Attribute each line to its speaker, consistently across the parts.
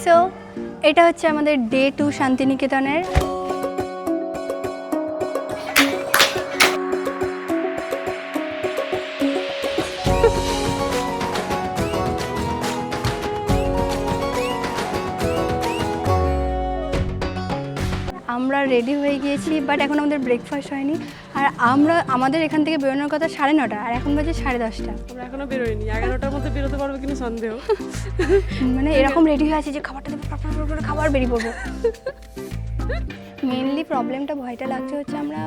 Speaker 1: So এটা হচ্ছে আমাদের ডে 2 শান্তিনিকেতনের। আমরা রেডি হয়ে গিয়েছি, বাট এখন আমাদের ব্রেকফাস্ট হয়নি। আর আমাদের এখান থেকে বেরোনোর কথা 9:30, আর এখন বাজে 10:30।
Speaker 2: আমরা এখনো বেরোইনি, 11টার মধ্যে বেরোতে পারবো কিনা সন্দেহ।
Speaker 1: মানে এরকম রেডি হয়ে আছে যে খাবারটা দেবো, খাবার বেরিয়ে পড়বো। মেনলি প্রবলেমটা ভয়টা লাগছে হচ্ছে আমরা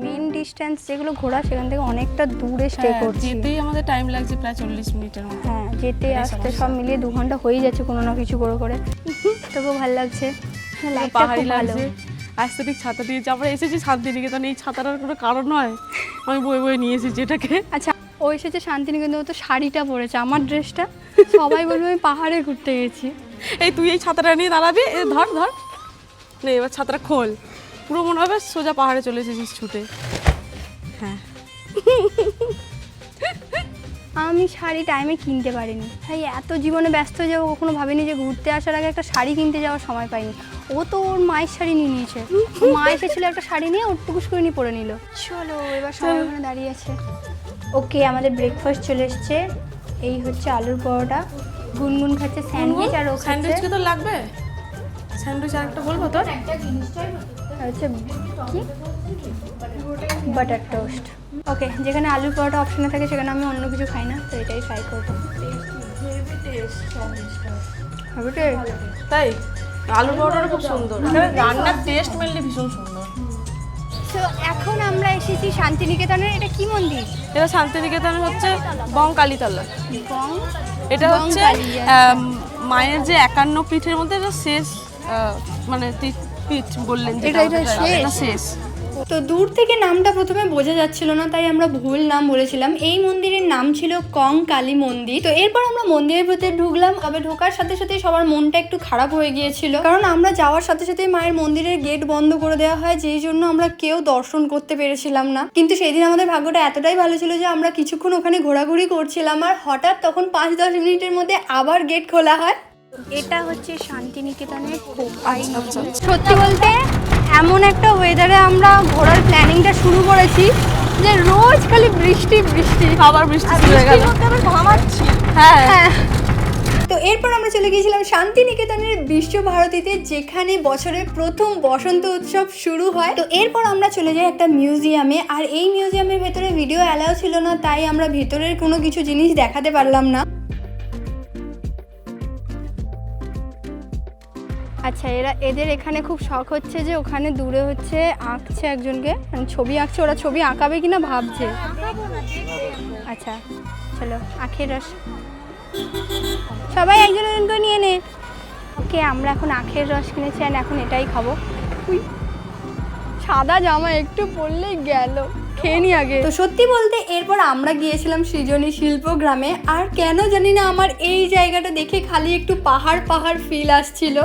Speaker 1: মেন ডিস্টেন্স যেগুলো ঘোরা সেখান থেকে অনেকটা দূরে স্টে করছি।
Speaker 2: যেতেই আমাদের টাইম লাগছে প্রায় 40 মিনিটের মতো।
Speaker 1: হ্যাঁ, যেতে আসতে সব মিলিয়ে 2 ঘন্টা হয়ে যাচ্ছে কোনো না কিছু করে। তবুও ভালো লাগছে,
Speaker 2: পাহাড়ি লাগছে। আজকে ঠিক ছাতা দিয়েছি, আমরা এসেছি শান্তিনিকেতন, এই ছাতাটার কোনো কারণ নয়, আমি বয়ে বয়ে নিয়ে এসেছি এটাকে।
Speaker 1: আচ্ছা, ও এসেছে শান্তিনিকেতন, তো শাড়িটা পরেছে, আমার ড্রেসটা সবাই বলবে আমি পাহাড়ে ঘুরতে গেছি।
Speaker 2: এই তুই এই ছাতাটা নিয়ে দাঁড়াবি, ধর ধর না, এবার ছাতাটা খোল, পুরো মনে হবে সোজা পাহাড়ে চলে এসেছিস ছুটে। হ্যাঁ,
Speaker 1: আমি শাড়ি টাইমে কিনতে পারিনি, তাই এত জীবনে ব্যস্ত যে কখনো ভাবিনি যে ঘুরতে আসার আগে একটা শাড়ি কিনতে যাওয়ার সময় পাইনি। ও তো ওর মায়ের শাড়ি নিয়ে নিয়েছে, মা এসেছিল একটা শাড়ি নিয়ে ওর টুকুস করে নিয়ে পরে নিল। চলো এবার সবাই ওখানে দাঁড়িয়ে আছে। ওকে, আমাদের ব্রেকফাস্ট চলে এসছে। এই হচ্ছে আলুর পরোটা, গুনগুন খাচ্ছে স্যান্ডউইচ, আর ও
Speaker 2: স্যান্ডউইচ
Speaker 1: খাচ্ছে
Speaker 2: কি তোর লাগবে? স্যান্ডউইচ আর একটা বলবো তোর?
Speaker 1: হচ্ছে কি বাটার টোস্ট। ওকে, যেখানে আলুর পরোটা অপশনে থাকে সেখানে আমি অন্য কিছু খাই না, তো এটাই ট্রাই করবো।
Speaker 2: তাই আলুর পরোটাটা খুব সুন্দর, রান্নার টেস্ট মেনলি ভীষণ সুন্দর।
Speaker 1: তো এখন আমরা এসেছি শান্তিনিকেতনের। এটা কি মন্দির?
Speaker 2: এটা শান্তিনিকেতনের হচ্ছে বংকালীতলা। এটা হচ্ছে মায়ের যে 51 পীঠের মধ্যে এটা শেষ, মানে পীঠ বললেন যে
Speaker 1: এটা
Speaker 2: শেষ।
Speaker 1: তো দূর থেকে নামটা প্রথমে বোঝা যাচ্ছিল না, তাই আমরা ভুল নাম বলেছিলাম। এই মন্দিরের নাম ছিল কঙ্কালী মন্দির। তো এরপর আমরা মন্দিরের ভেতরে ঢুকলাম, তবে ঢোকার সাথে সাথে সবার মনটা একটু খারাপ হয়ে গিয়েছিল, কারণ আমরা যাওয়ার সাথে সাথে মায়ের মন্দিরের গেট বন্ধ করে দেওয়া হয়, যেই জন্য আমরা কেউ দর্শন করতে পেরেছিলাম না। কিন্তু সেই দিন আমাদের ভাগ্যটা এতটাই ভালো ছিল যে আমরা কিছুক্ষণ ওখানে ঘোরাঘুরি করছিলাম, আর হঠাৎ তখন 5-10 মিনিটের মধ্যে আবার গেট খোলা হয়। এটা হচ্ছে শান্তিনিকেতনের খোপাই। সত্যি বলতে এমন একটা ওয়েদারে আমরা ঘোরার প্ল্যানিংটা শুরু করেছি যে রোজ খালি বৃষ্টি বৃষ্টি,
Speaker 2: আবার বৃষ্টি শুরু হয়ে গেল,
Speaker 1: ঘামাচ্ছি। হ্যাঁ, তো এরপর আমরা চলে গিয়েছিলাম শান্তিনিকেতনের বিশ্বভারতীতে, যেখানে বছরের প্রথম বসন্ত উৎসব শুরু হয়। তো এরপর আমরা চলে যাই একটা মিউজিয়ামে, আর এই মিউজিয়ামের ভেতরে ভিডিও অ্যালাউ ছিল না, তাই আমরা ভেতরের কোনো কিছু জিনিস দেখাতে পারলাম না। আচ্ছা, এদের এখানে খুব শখ হচ্ছে যে ওখানে দূরে হচ্ছে আঁকছে একজনকে, মানে ছবি আঁকছে, ওরা ছবি আঁকাবে কিনা ভাবছে। আচ্ছা চলো, আখের রস সবাই একজন একজন করে নিয়ে নে। ওকে, আমরা এখন আখের রস কিনেছি, আর এখন এটাই খাবো। সাদা জামা একটু পরলেই গেল, খেয়ে নি আগে। তো সত্যি বলতে এরপর আমরা গিয়েছিলাম সৃজনী শিল্পগ্রামে, আর কেন জানি না আমার এই জায়গাটা দেখে খালি একটু পাহাড় পাহাড় ফিল আসছিল।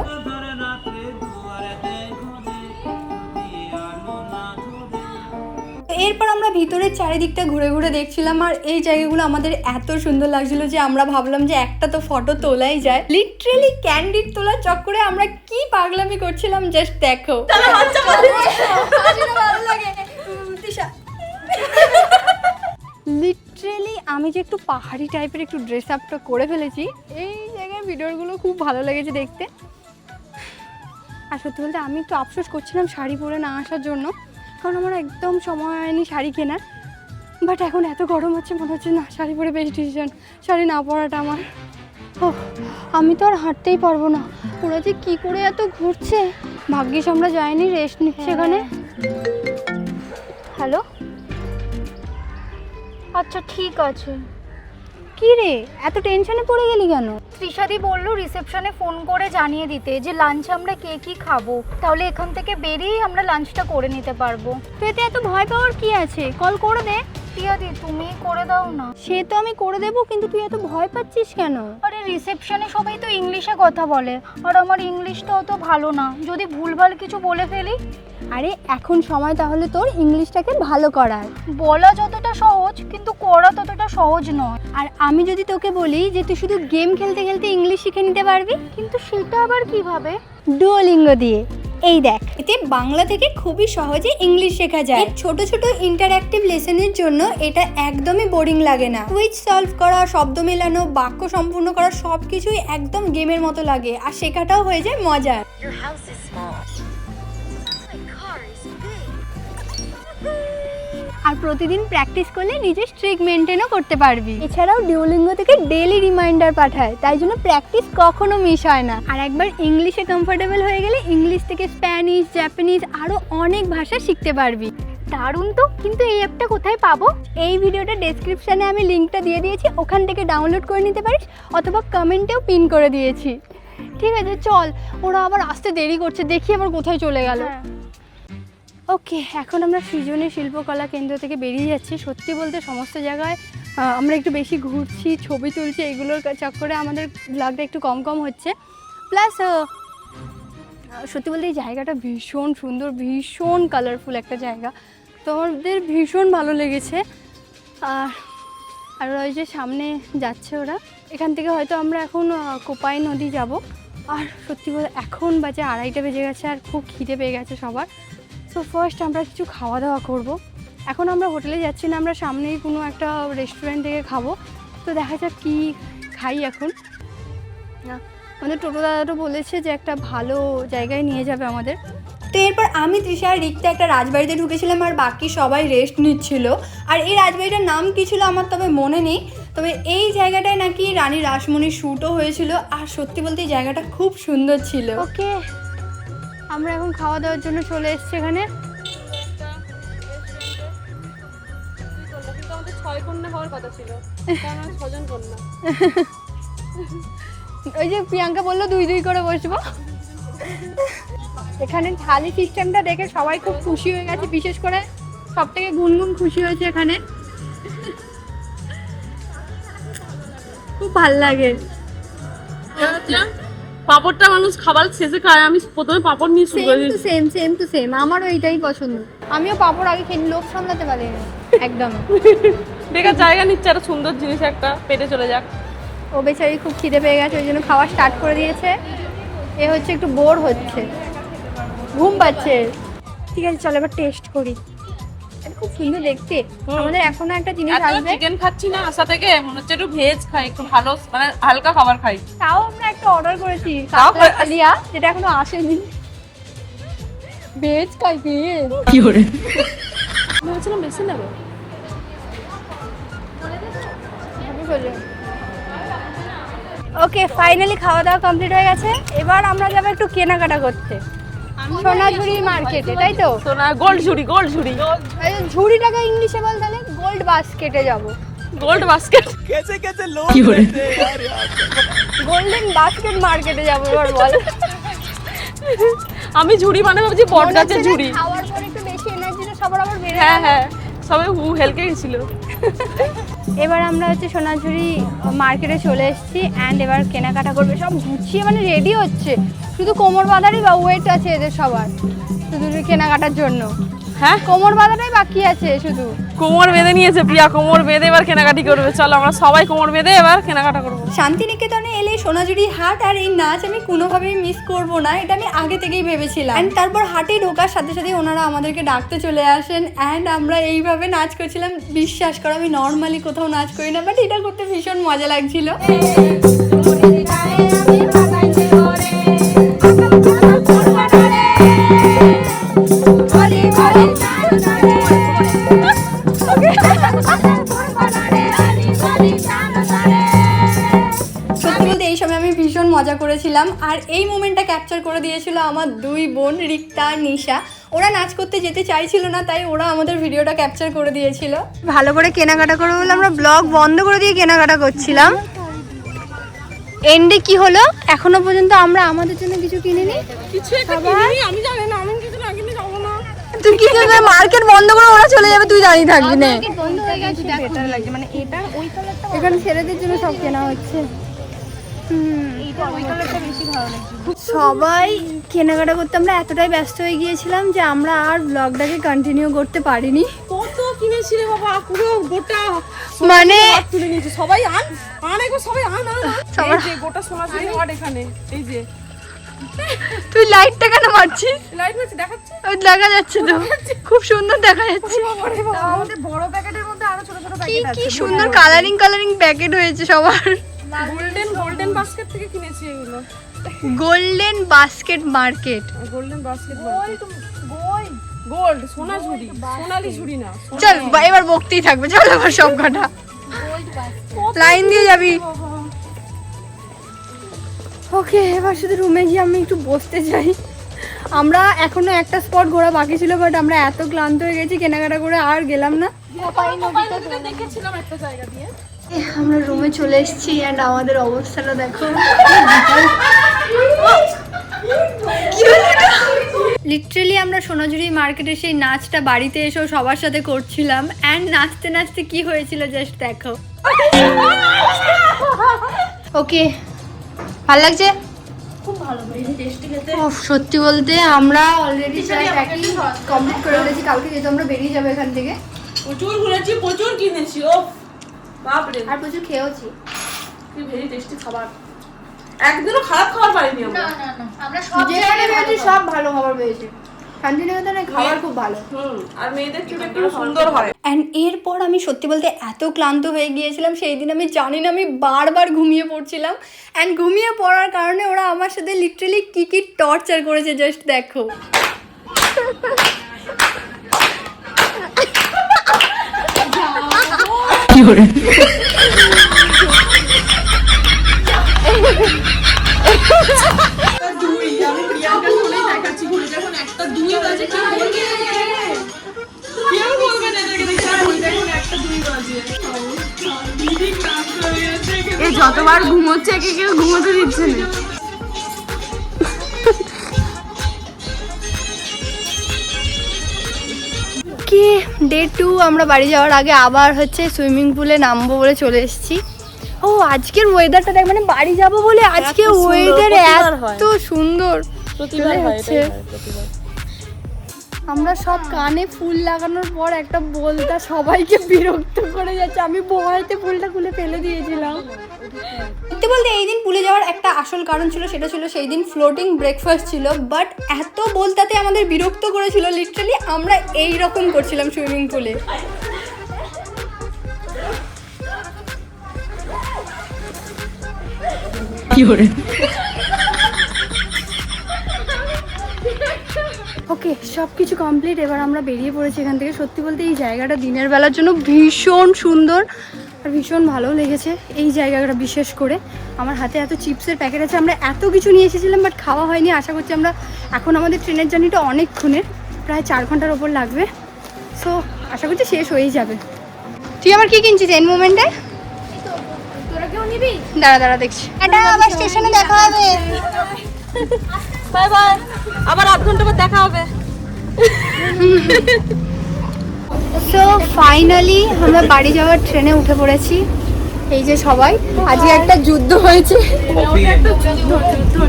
Speaker 1: এরপর আমরা ভিতরের চারিদিকটা ঘুরে ঘুরে দেখছিলাম, আর এই জায়গাগুলো আমাদের এত সুন্দর লাগছিল যে আমরা ভাবলাম যে একটা তো ফটো তোলাই যায়। লিটারালি ক্যান্ডিড তোলার চক্করে আমরা কি পাগলামি করছিলাম, জাস্ট দেখো। লিটারালি আমি যে একটু পাহাড়ি টাইপের একটু ড্রেস আপটা করে ফেলেছি, এই জায়গায় ভিডিওগুলো খুব ভালো লেগেছে দেখতে। আর সত্যি বলতে আমি একটু আফসোস করছিলাম শাড়ি পরে না আসার জন্য, কারণ আমার একদম সময় হয়নি শাড়ি কেনার। বাট এখন এত গরম হচ্ছে, মনে হচ্ছে না শাড়ি পরে বেস্ট ডিসিশন, শাড়ি না পরাটা আমার। ও, আমি তো আর হাঁটতেই পারবো না, ওরা যে কী করে এত ঘুরছে। ভাগ্যিস আমরা যাইনি, রেস্ট নিচ্ছে এখানে। হ্যালো, আচ্ছা ঠিক আছে। কি রে, এত টেনশনে পড়ে গেলি কেন?
Speaker 3: তৃষাদি বললো রিসেপশনে ফোন করে জানিয়ে দিতে যে লাঞ্চে আমরা কে কি খাবো, তাহলে এখান থেকে বেরিয়ে আমরা লাঞ্চটা করে নিতে পারবো।
Speaker 1: তো এতে এত ভয় পাওয়ার কি আছে, কল করে দে।
Speaker 3: ইতিহাদি তুমি করে দাও না।
Speaker 1: সে তো আমি করে দেবো, কিন্তু তুই এত ভয় পাচ্ছিস কেন?
Speaker 3: আরে রিসেপশনে সবাই তো ইংলিশে কথা বলে, আর আমার ইংলিশটা অত ভালো না, যদি ভুলভাল কিছু বলে ফেলি।
Speaker 1: আরে এখন সময় তাহলে তোর ইংলিশটাকে ভালো করার।
Speaker 3: বলা যতটা সহজ কিন্তু করা ততটা সহজ নয়।
Speaker 1: আর আমি যদি তোকে বলি যে তুই শুধু গেম খেলতে খেলতে ইংলিশ শিখে নিতে পারবি,
Speaker 3: কিন্তু সেটা আবার কিভাবে?
Speaker 1: ডুওলিঙ্গো দিয়ে। এই দেখ, এতে বাংলা থেকে খুবই সহজে ইংলিশ শেখা যায়। ছোট ছোট ইন্টারঅ্যাক্টিভ লেসনের জন্য এটা একদমই বোরিং লাগে না। কুইজ সলভ করা, শব্দ মেলানো, বাক্য সম্পূর্ণ করা সবকিছুই একদম গেমের মতো লাগে, আর শেখাটাও হয়ে যায় মজার। আর প্রতিদিন প্র্যাকটিস করলে নিজের স্ট্রিক মেনটেনও করতে পারবি। এছাড়াও ডুওলিঙ্গো থেকে ডেইলি রিমাইন্ডার পাঠায়, তাই জন্য প্র্যাকটিস কখনো মিস হয় না। আর একবার ইংলিশে কমফোর্টেবল হয়ে গেলে ইংলিশ থেকে স্প্যানিশ, জাপানিজ আরও অনেক ভাষা শিখতে পারবি।
Speaker 3: দারুণ তো, কিন্তু এই অ্যাপটা কোথায় পাবো?
Speaker 1: এই ভিডিওটা ডেসক্রিপশানে আমি লিঙ্কটা দিয়ে দিয়েছি, ওখান থেকে ডাউনলোড করে নিতে পারিস, অথবা কমেন্টেও পিন করে দিয়েছি। ঠিক আছে চল, ওরা আবার আসতে দেরি করছে, দেখি আবার কোথায় চলে গেল। ওকে, এখন আমরা সৃজনী শিল্পকলা কেন্দ্র থেকে বেরিয়ে যাচ্ছি। সত্যি বলতে সমস্ত জায়গায় আমরা একটু বেশি ঘুরছি, ছবি তুলছি, এগুলোর চক্করে আমাদের ব্লগটা একটু কম কম হচ্ছে। প্লাস সত্যি বলতে এই জায়গাটা ভীষণ সুন্দর, ভীষণ কালারফুল একটা জায়গা, তো আমাদের ভীষণ ভালো লেগেছে। আর ওই যে সামনে যাচ্ছে ওরা, এখান থেকে হয়তো আমরা এখন কোপাই নদী যাব। আর সত্যি বলতে এখন বাজে 2:30 বেজে গেছে, আর খুব খিদে পেয়ে গেছে সবার। তো ফার্স্ট আমরা কিছু খাওয়া দাওয়া করব। এখন আমরা হোটেলে যাচ্ছি না, আমরা সামনেই কোনো একটা রেস্টুরেন্ট থেকে খাবো। তো দেখা যাক কী খাই এখন। আমাদের টোটো দাদাটা বলেছে যে একটা ভালো জায়গায় নিয়ে যাবে আমাদের। তো এরপর আমি, তৃষা আর রিক্তা একটা রাজবাড়িতে ঢুকেছিলাম, আর বাকি সবাই রেস্ট নিচ্ছিল। আর এই রাজবাড়িটার নাম কী ছিল আমার তবে মনে নেই, তবে এই জায়গাটায় নাকি রানী রাসমণির শ্যুটও হয়েছিল। আর সত্যি বলতে এই জায়গাটা খুব সুন্দর ছিল। ওকে, আমরা এখন খাওয়া দাওয়ার জন্য চলে এসেছি এখানে। ওই যে প্রিয়াঙ্কা বললো 2-2 করে বসবো। এখানে থালি সিস্টেমটা দেখে সবাই খুব খুশি হয়ে গেছে, বিশেষ করে সব থেকে গুনগুন খুশি হয়েছে এখানে। খুব ভাল লাগে।
Speaker 2: পাপড়টা মানুষ খাবার শেষে খায়, আমি প্রথমে পাপড় নিয়ে শুরু করি।
Speaker 1: সেম টু সেম, আমারও এইটাই পছন্দ। আমিও পাপড় আগে খেয়ে লোভ সামলাতে পারি না একদম।
Speaker 2: বেকার জায়গা নিচ্ছে, একটা সুন্দর জিনিস একটা পেটে চলে যাক।
Speaker 1: ও বেচারি খুব খিদে পেয়ে গেছে, ওই জন্য খাওয়া স্টার্ট করে দিয়েছে। এ হচ্ছে একটু বোর হচ্ছে, ঘুম পাচ্ছে। ঠিক আছে চল এবার টেস্ট করি। খুব সুন্দর দেখতে। আমাদের এখনো একটা জিনিস আসবে,
Speaker 2: চিকেন খাচ্ছি না আশা থেকে, মনে হচ্ছে একটু ভেজ খাই, একটু ভালো মানে হালকা খাবার খাই।
Speaker 1: তাও আমরা একটা অর্ডার করেছি
Speaker 2: তাও
Speaker 1: কালিয়া, যেটা এখনো আসেনি। ভেজ খাই ভেজ
Speaker 2: কি করে ভেবেছিলাম বেশি নেবে।
Speaker 1: ওকে, ফাইনালি খাওয়া দাওয়া কমপ্লিট হয়ে গেছে। এবার আমরা যাবো একটু কেনাকাটা করতে সোনাঝুরি মার্কেটে, তাই তো?
Speaker 2: সোনা গোল্ড ঝুড়ি, গোল্ড ঝুড়ি।
Speaker 1: ঝুড়িটাকে ইংলিশে বল তাহলে। গোল্ড বাস্কেটে যাবো।
Speaker 2: গোল্ড বাস্কেট
Speaker 4: कैसे लोग रहते हैं यार यहाँ पे।
Speaker 1: গোল্ডেন বাস্কেট মার্কেটে যাবো এবার বল।
Speaker 2: আমি ঝুড়ি মানে ভাবছি বট গাছের ঝুড়ি।
Speaker 1: খাওয়ার পর একটু বেশি এনার্জিটা সবার আবার বেড়ে
Speaker 2: হ্যাঁ
Speaker 1: যায়।
Speaker 2: হ্যাঁ, সবাই হেলকে গেছিল।
Speaker 1: এবার আমরা হচ্ছে সোনাঝুরি মার্কেটে চলে এসেছি, অ্যান্ড এবার কেনাকাটা করবে। সব গুছিয়ে মানে রেডি হচ্ছে, শুধু কোমর বাঁধারই বা ওয়েট আছে এদের সবার শুধু কেনাকাটার জন্য।
Speaker 2: হ্যাঁ,
Speaker 1: কোমর বাঁধাটাই বাকি আছে শুধু।
Speaker 2: কোমর বেঁধে নিয়েছে প্রিয়া, কোমর বেঁধে এবার কেনাকাটি করবে। চলো আমরা সবাই কোমর বেঁধে এবার কেনাকাটা করবো।
Speaker 1: শান্তিনিকেতনে এলে সোনাঝুরি হাট আর এই নাচ আমি কোনোভাবেই মিস করব না, এটা আমি আগে থেকেই ভেবেছিলাম। অ্যান্ড তারপর হাটে ঢোকার সাথে সাথে ওনারা আমাদেরকে ডাকতে চলে আসেন, অ্যান্ড আমরা এইভাবে নাচ করছিলাম। বিশ্বাস করো আমি নর্মালি কোথাও নাচ করি না, বাট এটা করতে ভীষণ মজা লাগছিল। সত্যি বলতে এই সময় আমি ভীষণ মজা করেছিলাম, আর এই মোমেন্টটা ক্যাপচার করে দিয়েছিল আমার 2 বোন রিক্তা আর নিশা। ওরা নাচ করতে যেতে চাইছিল না, তাই ওরা আমাদের ভিডিওটা ক্যাপচার করে দিয়েছিল। ভালো করে কেনাকাটা করে বলে আমরা ব্লগ বন্ধ করে দিয়ে কেনাকাটা করছিলাম। এন্ডে কি হলো, এখনো পর্যন্ত আমরা আমাদের জন্য কিছু কিনিনি।
Speaker 2: কিছু একটা কিনিনি, আমি জানি না, আমি কিছু না কিনে যাবো না।
Speaker 1: তুই কি মার্কেট বন্ধ করে ওরা চলে যাবে, তুই দাঁড়িয়ে থাকবি না।
Speaker 3: বন্ধ হয়ে গেছে বেটার লাগে, মানে এটা ওই কালারটা,
Speaker 1: এখানে ছেলেদের জন্য সব কেনা হচ্ছে।
Speaker 3: এইটা ওই কালারটা বেশি ভালো লাগছে।
Speaker 1: সবাই কেনাকাটা করতে আমরা এতটাই ব্যস্ত হয়ে গিয়েছিলাম যে আমরা আর ব্লগটাকে কন্টিনিউ করতে পারিনি।
Speaker 2: কত কিনেছিলে বাবা, পুরো গোটা
Speaker 1: মানে
Speaker 2: তুলে নিয়েছে সবাই। আন এগো সবাই আন।
Speaker 1: সবার-
Speaker 2: এই যে গোটা সোনাঝুরি হাট এখানে, এই যে
Speaker 1: তুই লাইটটা কেন মারছিস?
Speaker 2: লাইট মারছে দেখাচ্ছি।
Speaker 1: ওই দেখা যাচ্ছে তো, খুব সুন্দর দেখা যাচ্ছে।
Speaker 2: আমাদের বড় প্যাকেটের মধ্যে আরো ছোট ছোট
Speaker 1: কি
Speaker 2: প্যাকেট
Speaker 1: কি
Speaker 2: আছে।
Speaker 1: সুন্দর কালারিং প্যাকেট হয়েছে সবার।
Speaker 2: গোল্ডেন বাস্কেট থেকে কিনেছি এগুলো।
Speaker 1: Golden basket market.
Speaker 2: Golden basket gold Sonajhuri, সোনালী ঝুরি না।
Speaker 1: চল এবার বকতেই থাকবে, চল এবার সব কটা লাইন দিয়ে যাবি। ওকে, এবার শুধু রুমে গিয়ে আমি একটু বসতে চাই। আমরা এখনো একটা স্পট ঘোরা বাকি ছিল, বাট আমরা এত ক্লান্ত হয়ে গেছি কেনাকাটা করে আর গেলাম না।
Speaker 2: দেখেছিলাম একটা জায়গা দিয়ে।
Speaker 1: আমরা রুমে চলে এসেছি এন্ড আমাদের অবস্থাটা দেখো। লিটারালি আমরা সোনাঝুরি মার্কেটে সেই নাচটা বাড়িতে এসেও সবার সাথে করছিলাম, অ্যান্ড নাচতে নাচতে কি হয়েছিল জাস্ট দেখো। ওকে, ভালো লাগছে? ওহ, সত্যি বলতে আমরা অলরেডি প্রায় প্যাকিং কমপ্লিট করে ফেলেছি। কালকে যেহেতু আমরা বেরিয়ে যাবো এখান থেকে,
Speaker 2: প্রচুর ঘুরেছি, প্রচুর কিনেছি। ও বাপরে,
Speaker 1: আর প্রচুর খেয়েওছি।
Speaker 2: কি ভেরি টেস্টি খাবার। একদিনও খারাপ খাবার পাইনি আমরা।
Speaker 3: আমরা সব
Speaker 1: যেখানে পেয়েছি সব ভালো খাবার পেয়েছি। শান্তিনিকেতনে খাবার খুব ভালো।
Speaker 2: আর মেয়েদের চুল একটু সুন্দর হয়।
Speaker 1: অ্যান্ড এরপর আমি সত্যি বলতে এত ক্লান্ত হয়ে গিয়েছিলাম সেই দিন, আমি জানি না আমি বারবার ঘুমিয়ে পড়ছিলাম। অ্যান্ড ঘুমিয়ে পড়ার কারণে ওরা আমার সাথে লিটারালি কী কী টর্চার করেছে জাস্ট দেখো।
Speaker 2: এই যতবার ঘুমোচ্ছে একে কেউ ঘুমোতে দিচ্ছে না।
Speaker 1: কি ডে 2 আমরা বাড়ি যাওয়ার আগে আবার হচ্ছে সুইমিং পুলে নামবো বলে চলে এসেছি। ও আজকের ওয়েদারটা দেখ, মানে বাড়ি যাবো বলে আজকে
Speaker 2: এত সুন্দর,
Speaker 1: ওয়েদার
Speaker 2: প্রতিবার হয়।
Speaker 1: এত সুন্দর
Speaker 2: প্রতিবার
Speaker 1: চলে
Speaker 2: হয়,
Speaker 1: যাচ্ছে।
Speaker 2: এটাই হয় প্রতিবার।
Speaker 1: আমরা সব কানে ফুল লাগানোর পর একটা বলতা সবাইকে বিরক্ত করে যাচ্ছে। আমি ভয়তে ফুলটা খুলে ফেলে দিয়েছিলাম। সত্যি বলতে এই দিন পুলে যাওয়ার একটা আসল কারণ ছিল, সেটা ছিল সেই দিন ফ্লোটিং ব্রেকফাস্ট ছিল। বাট এত বলতাতে আমাদের বিরক্ত করেছিল, লিটারালি আমরা এই রকম করছিলাম সুইমিং পুলে। ওকে, সব কিছু কমপ্লিট। এবার আমরা বেরিয়ে পড়েছি এখান থেকে। সত্যি বলতে এই জায়গাটা দিনের বেলার জন্য ভীষণ সুন্দর আর ভীষণ ভালো লেগেছে এই জায়গাটা। বিশেষ করে আমার হাতে এত চিপসের প্যাকেট আছে, আমরা এত কিছু নিয়ে এসেছিলাম বাট খাওয়া হয়নি। আশা করছি আমরা এখন আমাদের ট্রেনের জার্নিটা অনেকক্ষণের, প্রায় 4 ঘন্টার ওপর লাগবে। সো আশা করছি শেষ হয়েই যাবে। তুই আমার কি কিনছিস এন মোমেন্টে?
Speaker 3: তোরা কেউ নিবি?
Speaker 1: দাঁড়া দাঁড়া দেখছি। এটা আবার স্টেশনে দেখা হবে।
Speaker 2: বাই বাই, আবার 8 ঘন্টা পর দেখা হবে।
Speaker 1: সো ফাইনালি আমরা বাড়ি যাওয়ার ট্রেনে উঠে পড়েছি। এই যে সবাই, আজকে একটা যুদ্ধ হয়েছে।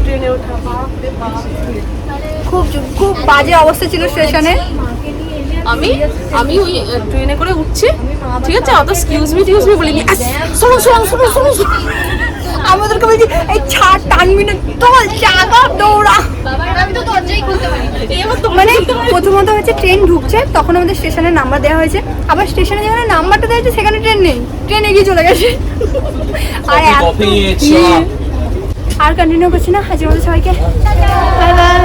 Speaker 2: ট্রেনে ওঠা
Speaker 1: খুব বাজে অবস্থা ছিল স্টেশনে।
Speaker 2: আমি ওই ট্রেনে করে উঠছি, ঠিক আছে, অত এক্সকিউজ মি বলিনি। শোনো
Speaker 1: আমাদেরকে বলছি এই ছাড়, টানবি না, চল জাগা দৌড়া।
Speaker 3: আমি তো দরজাই খুলতে পারি না।
Speaker 1: মানে প্রথমত হচ্ছে ট্রেন ঢুকছে, তখন আমাদের স্টেশনের নাম্বার দেওয়া হয়েছে। আবার স্টেশনে যেখানে নাম্বারটা দেওয়া হয়েছে সেখানে ট্রেন নেই, ট্রেন এগিয়ে চলে গেছে। আর আর কন্টিনিউ করছি না। আজকের মধ্যে সবাইকে বাই বাই।